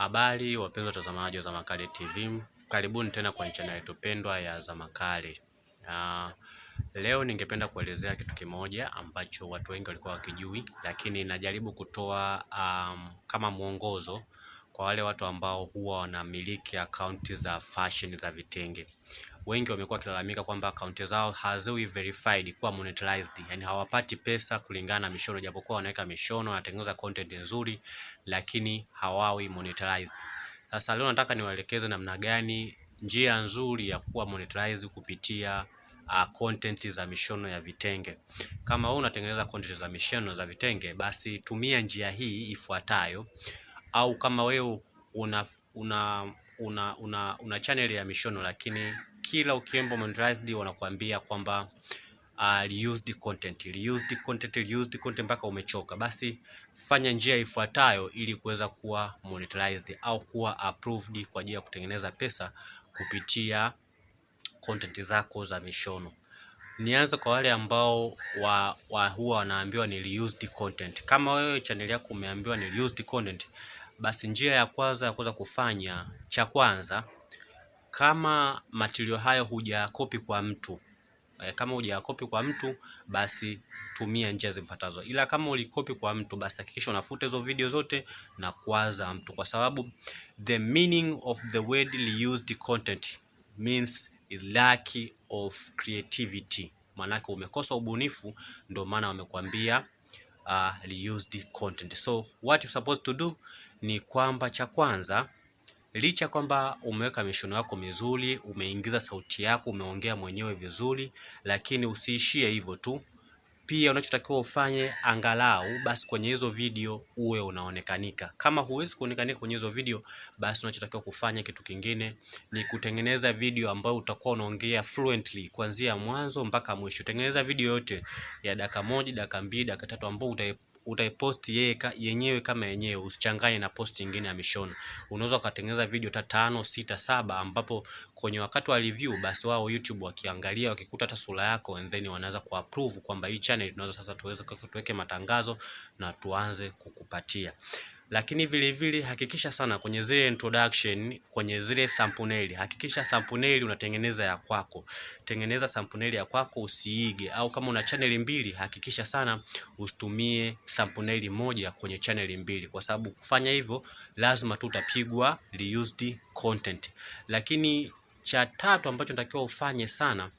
Habari wapenzi watazamaji wa Zamakale TV, karibuni tena kwenye channel yetu pendwa ya Zamakale. Leo ningependa kuelezea kitu kimoja ambacho watu wengi walikuwa wakijui, lakini najaribu kutoa kama mwongozo kwa wale watu ambao huwa wanamiliki akaunti za fashion za vitenge. Wengi wamekuwa wakilalamika kwamba akaunti zao haziwi verified kuwa monetized, yani hawapati pesa kulingana na mishono, japokuwa wanaweka mishono, wanatengeneza content nzuri, lakini hawawi monetized. Sasa leo nataka niwaelekeze namna gani, njia nzuri ya kuwa monetized kupitia content za mishono ya vitenge. Kama wewe unatengeneza content za mishono za vitenge, basi tumia njia hii ifuatayo. Au kama wewe una channel ya mishono, lakini kila ukiomba monetized wanakuambia kwamba reused content mpaka umechoka, basi fanya njia ifuatayo ili kuweza kuwa monetized au kuwa approved kwa ajili ya kutengeneza pesa kupitia content zako za mishono. Nianze kwa wale ambao huwa wanaambiwa ni reused content. Kama wewe channel yako umeambiwa ni reused content, basi njia ya kwanza ya kuweza kufanya, cha kwanza, kama material hayo hujakopi kwa mtu, basi tumia njia zifuatazo. Ila kama ulikopi kwa mtu, basi hakikisha unafuta hizo video zote na kuanza mtu, kwa sababu the meaning of the word reused content means lack of creativity. Maanake umekosa ubunifu, ndio maana wamekwambia reused content. So what you supposed to do ni kwamba, cha kwanza, licha kwamba umeweka mishono yako mizuri, umeingiza sauti yako, umeongea mwenyewe vizuri, lakini usiishie hivyo tu. Pia unachotakiwa ufanye, angalau basi kwenye hizo video uwe unaonekanika. Kama huwezi kuonekanika kwenye hizo video, basi unachotakiwa kufanya kitu kingine ni kutengeneza video ambayo utakuwa unaongea fluently kuanzia mwanzo mpaka mwisho. Tengeneza video yote ya dakika 1, dakika 2, dakika 3 ambayo utaipost yenyewe kama yenyewe, usichanganye na post nyingine ya mishono. Unaweza kutengeneza video 5, 6, 7 ambapo kwenye wakati wa review, basi wao YouTube wakiangalia, wakikuta hata sura yako, and then wanaanza kuapprove kwamba hii channel tunaweza sasa tuweke matangazo na tuanze kukupatia. Lakini vile vile hakikisha sana kwenye zile introduction, kwenye zile thumbnail, hakikisha thumbnail unatengeneza ya kwako. Tengeneza thumbnail ya kwako, usiige. Au kama una channel mbili, hakikisha sana usitumie thumbnail moja kwenye channel mbili, kwa sababu kufanya hivyo lazima tu utapigwa reused content. Lakini cha tatu ambacho natakiwa ufanye sana,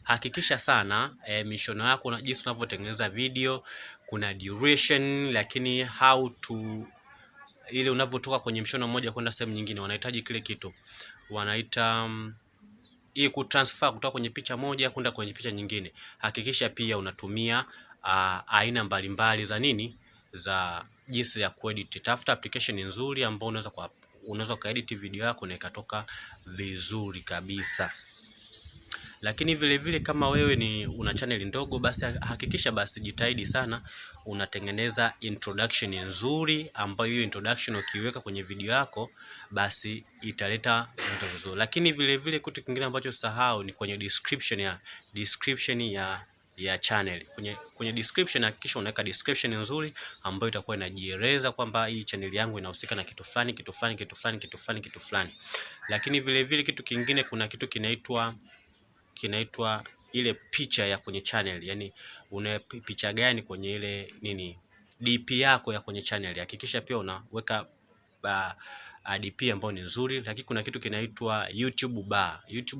hakikisha sana mishono yako na jinsi unavyotengeneza video, kuna duration, lakini how to, ile unavyotoka kwenye mshono mmoja kwenda sehemu nyingine, wanahitaji kile kitu wanaita hii kutransfer kutoka kwenye picha moja kwenda kwenye picha nyingine. Hakikisha pia unatumia aina mbalimbali za jinsi ya kuedit. Tafuta application nzuri ambayo unaweza kuedit video yako na ikatoka vizuri kabisa. Lakini vile vile kama wewe una channel ndogo, basi hakikisha basi jitahidi sana unatengeneza introduction nzuri, ambayo hiyo introduction ukiweka kwenye video yako basi italeta mvuto vizuri. Lakini vile vile kitu kingine ambacho sahau ni kwenye description ya channel. Kwenye description hakikisha unaweka description nzuri ambayo itakuwa inajieleza kwamba hii channel yangu inahusika na kitu fulani. Lakini vile vile kitu kingine, kuna kitu kinaitwa ile picha ya kwenye channel, yani una picha gani kwenye ile DP yako ya kwenye channel. Hakikisha pia unaweka DP ambayo ni nzuri. Lakini kuna kitu kinaitwa YouTube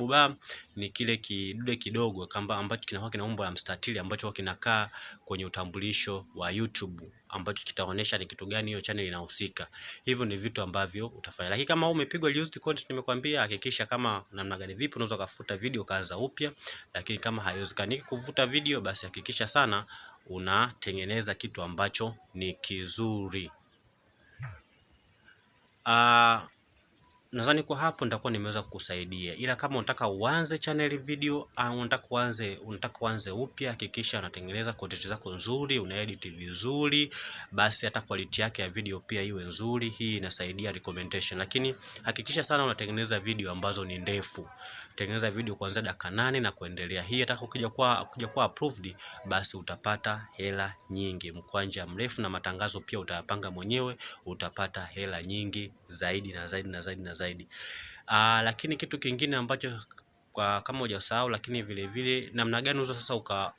bar ni kile kidude kidogo ambacho kinakuwa kina umbo la mstatili, ambacho kinakaa kwenye utambulisho wa YouTube, ambacho kitaonyesha ni kitu gani hiyo channel inahusika. Hivyo ni vitu ambavyo utafanya. Lakini kama umepigwa reused content, nimekwambia hakikisha kama namna gani, vipi unaweza kufuta video kaanza upya. Lakini kama haiwezekani kufuta video, basi hakikisha sana unatengeneza kitu ambacho ni kizuri. nadhani kwa hapo nitakuwa nimeweza kukusaidia, ila kama unataka uanze channel video au unataka uanze upya, hakikisha unatengeneza content zako nzuri, unaedit vizuri, basi hata quality yake ya video pia iwe nzuri. Hii inasaidia recommendation, lakini hakikisha sana unatengeneza video ambazo ni ndefu. Tengeneza video kuanzia dakika 8 na kuendelea. Hii hata ukija kuwa approved, basi utapata hela nyingi. Mkwanja mrefu na matangazo pia utayapanga mwenyewe, utapata hela nyingi zaidi na zaidi na zaidi na zaidi. Lakini kitu kingine ambacho kama hujasahau, lakini vile vile namna gani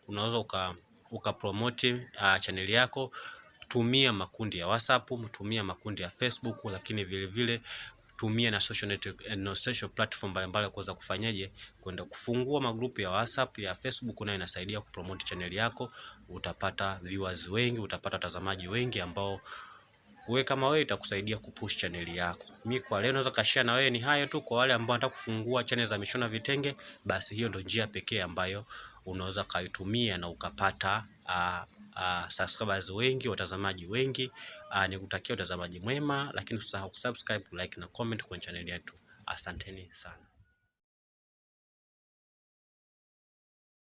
unaweza promote channel yako. Tumia makundi ya WhatsApp, tumia makundi ya Facebook, lakini vile vile tumia na social platform mbalimbali kuweza kufanyaje, kwenda kufungua magrupu ya WhatsApp, ya Facebook, na inasaidia kupromote channel yako. Utapata viewers wengi, utapata watazamaji wengi ambao wewe kama wewe itakusaidia kupush channel yako. Mimi kwa leo naweza kashare na wewe ni hayo tu. Kwa wale ambao wanataka kufungua channel za Mishono Vitenge, basi hiyo ndio njia pekee ambayo unaweza kaitumia na ukapata subscribers wengi, watazamaji wengi. Nikutakia utazamaji mwema, lakini usisahau kusubscribe, like na comment kwenye channel yetu. Asanteni sana.